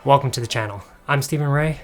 Welcome to the channel. I'm Stephen Ray,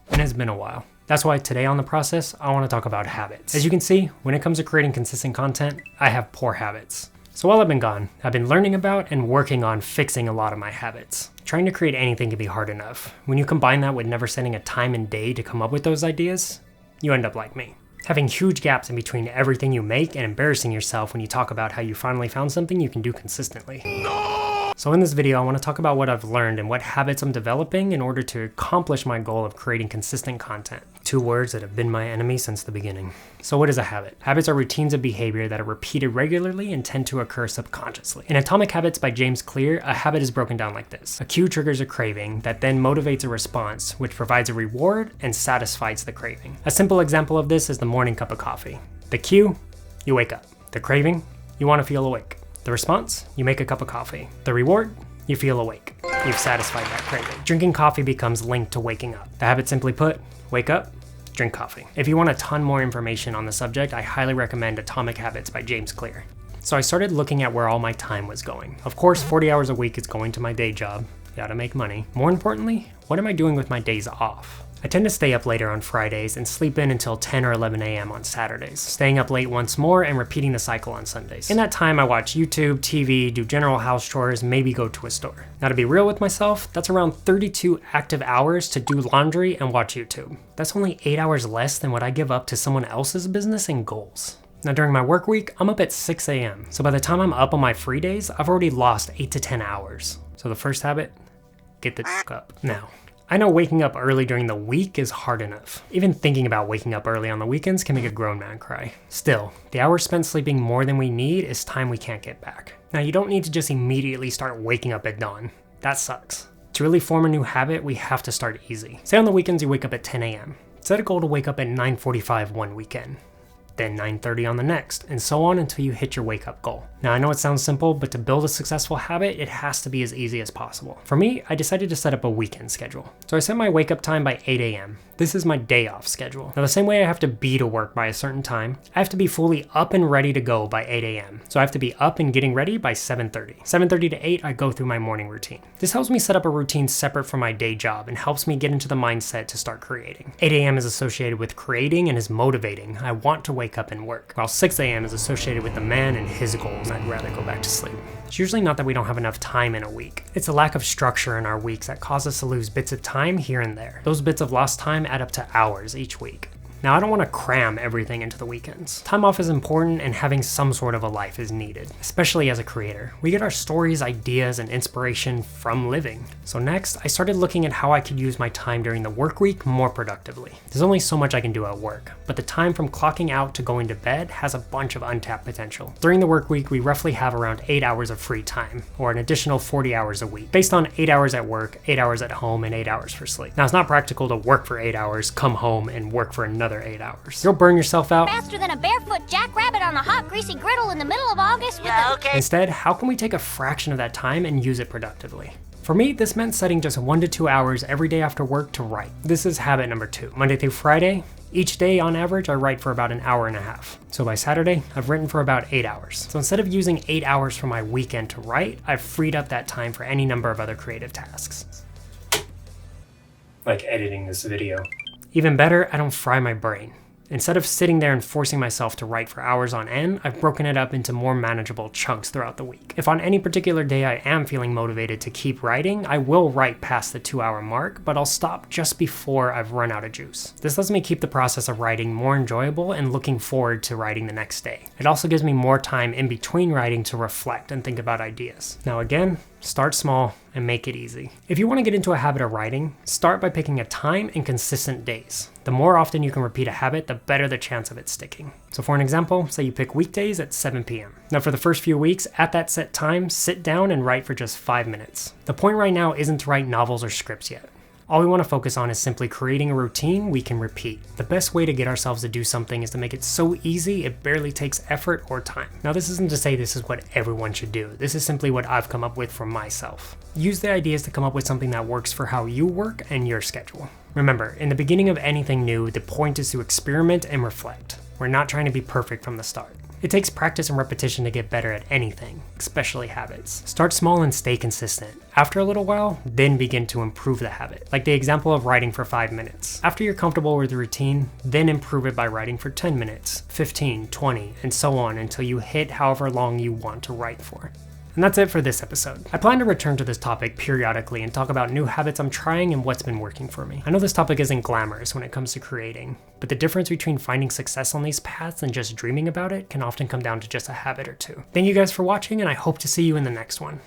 and it's been a while. That's why today on The Process, I want to talk about habits. As you can see, when it comes to creating consistent content, I have poor habits. So while I've been gone, I've been learning about and working on fixing a lot of my habits. Trying to create anything can be hard enough. When you combine that with never setting a time and day to come up with those ideas, you end up like me. Having huge gaps in between everything you make and embarrassing yourself when you talk about how you finally found something you can do consistently. No! So in this video, I want to talk about what I've learned and what habits I'm developing in order to accomplish my goal of creating consistent content. Two words that have been my enemy since the beginning. So what is a habit? Habits are routines of behavior that are repeated regularly and tend to occur subconsciously. In Atomic Habits by James Clear, a habit is broken down like this. A cue triggers a craving that then motivates a response, which provides a reward and satisfies the craving. A simple example of this is the morning cup of coffee. The cue, you wake up. The craving, you want to feel awake. The response, you make a cup of coffee. The reward, you feel awake. You've satisfied that craving. Drinking coffee becomes linked to waking up. The habit, simply put, wake up, drink coffee. If you want a ton more information on the subject, I highly recommend Atomic Habits by James Clear. So I started looking at where all my time was going. Of course, 40 hours a week is going to my day job. Gotta make money. More importantly, what am I doing with my days off? I tend to stay up later on Fridays and sleep in until 10 or 11 a.m. on Saturdays, staying up late once more and repeating the cycle on Sundays. In that time, I watch YouTube, TV, do general house chores, maybe go to a store. Now to be real with myself, that's around 32 active hours to do laundry and watch YouTube. That's only 8 hours less than what I give up to someone else's business and goals. Now during my work week, I'm up at 6 a.m. So by the time I'm up on my free days, I've already lost 8 to 10 hours. So the first habit, get the f up. Now, I know waking up early during the week is hard enough. Even thinking about waking up early on the weekends can make a grown man cry. Still, the hours spent sleeping more than we need is time we can't get back. Now you don't need to just immediately start waking up at dawn. That sucks. To really form a new habit, we have to start easy. Say on the weekends you wake up at 10 a.m. Set a goal to wake up at 9:45 one weekend, then 9:30 on the next, and so on until you hit your wake up goal. Now I know it sounds simple, but to build a successful habit, it has to be as easy as possible. For me, I decided to set up a weekend schedule. So I set my wake up time by 8 a.m. This is my day off schedule. Now the same way I have to be to work by a certain time, I have to be fully up and ready to go by 8 a.m. So I have to be up and getting ready by 7:30. 7:30 to 8, I go through my morning routine. This helps me set up a routine separate from my day job and helps me get into the mindset to start creating. 8 a.m. is associated with creating and is motivating. I want to wake up and work. While 6 a.m. is associated with the man and his goals. I'd rather go back to sleep. It's usually not that we don't have enough time in a week. It's a lack of structure in our weeks that cause us to lose bits of time here and there. Those bits of lost time add up to hours each week. Now, I don't want to cram everything into the weekends. Time off is important and having some sort of a life is needed, especially as a creator. We get our stories, ideas, and inspiration from living. So next, I started looking at how I could use my time during the work week more productively. There's only so much I can do at work, but the time from clocking out to going to bed has a bunch of untapped potential. During the work week, we roughly have around 8 hours of free time, or an additional 40 hours a week, based on 8 hours at work, 8 hours at home, and 8 hours for sleep. Now, it's not practical to work for 8 hours, come home, and work for another 8 hours. You'll burn yourself out faster than a barefoot jackrabbit on a hot, greasy griddle in the middle of August with Instead, how can we take a fraction of that time and use it productively? For me, this meant setting just 1 to 2 hours every day after work to write. This is habit number 2. Monday through Friday, each day on average, I write for about an hour and a half. So by Saturday, I've written for about 8 hours. So instead of using 8 hours for my weekend to write, I've freed up that time for any number of other creative tasks. Like editing this video. Even better, I don't fry my brain. Instead of sitting there and forcing myself to write for hours on end, I've broken it up into more manageable chunks throughout the week. If on any particular day I am feeling motivated to keep writing, I will write past the 2-hour mark, but I'll stop just before I've run out of juice. This lets me keep the process of writing more enjoyable and looking forward to writing the next day. It also gives me more time in between writing to reflect and think about ideas. Now again, start small and make it easy. If you want to get into a habit of writing, start by picking a time and consistent days. The more often you can repeat a habit, the better the chance of it sticking. So for an example, say you pick weekdays at 7 p.m. Now for the first few weeks, at that set time, sit down and write for just 5 minutes. The point right now isn't to write novels or scripts yet. All we want to focus on is simply creating a routine we can repeat. The best way to get ourselves to do something is to make it so easy it barely takes effort or time. Now this isn't to say this is what everyone should do. This is simply what I've come up with for myself. Use the ideas to come up with something that works for how you work and your schedule. Remember, in the beginning of anything new, the point is to experiment and reflect. We're not trying to be perfect from the start. It takes practice and repetition to get better at anything, especially habits. Start small and stay consistent. After a little while, then begin to improve the habit, like the example of writing for 5 minutes. After you're comfortable with the routine, then improve it by writing for 10 minutes, 15, 20, and so on until you hit however long you want to write for. And that's it for this episode. I plan to return to this topic periodically and talk about new habits I'm trying and what's been working for me. I know this topic isn't glamorous when it comes to creating, but the difference between finding success on these paths and just dreaming about it can often come down to just a habit or two. Thank you guys for watching, and I hope to see you in the next one.